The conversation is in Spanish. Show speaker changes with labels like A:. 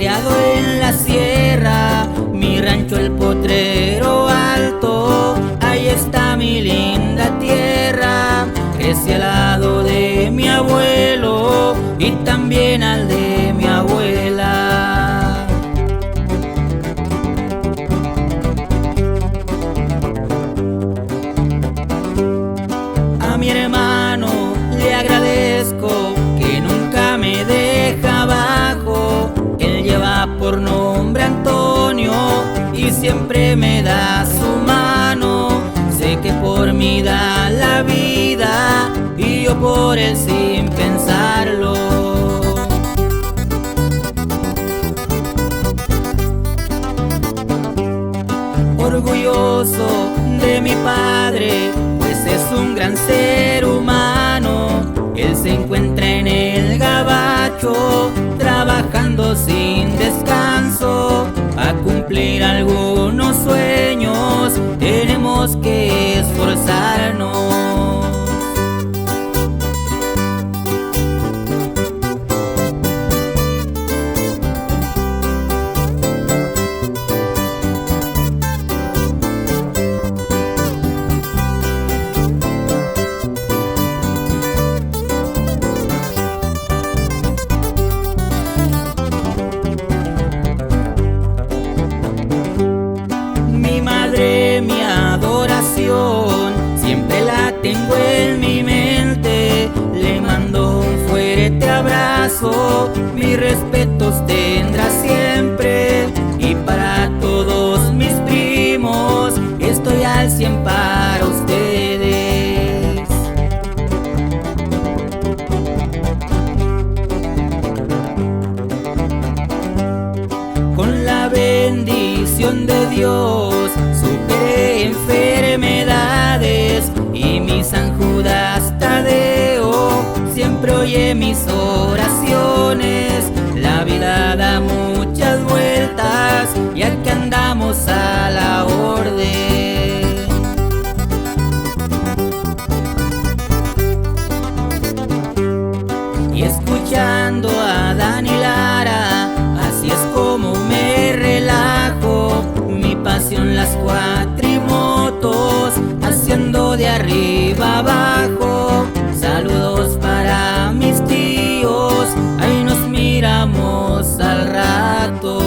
A: criado en la sierra, mi rancho el Potrero Alto, ahí está mi linda tierra. Crecí al lado de mi abuelo y también al de mi abuela. A mi hermano le agradezco que nunca me deja abajo. Él lleva por nombre Antonio y siempre me da su mano. Sé que por mí da la vida y yo por él sin pensarlo. Orgulloso de mi padre, pues es un gran ser humano. Él se encuentra en el gabacho, trabajando sin descanso. A cumplir algunos sueños tenemos que esforzarnos. Mi adoración siempre la tengo en mi mente. Le mando un fuerte abrazo, mis respetos tendrá siempre. Y para todos mis primos estoy al 100 para ustedes. Con la bendición de Dios superé enfermedades y mi San Judas Tadeo siempre oye mis oraciones. La vida da muchas vueltas y aquí andamos a la orden. Y escuchando a Dani Lara, así es como me relajo. Mi pasión las cuatrimotos, haciendo de arriba abajo. Saludos para mis tíos, ahí nos miramos al rato.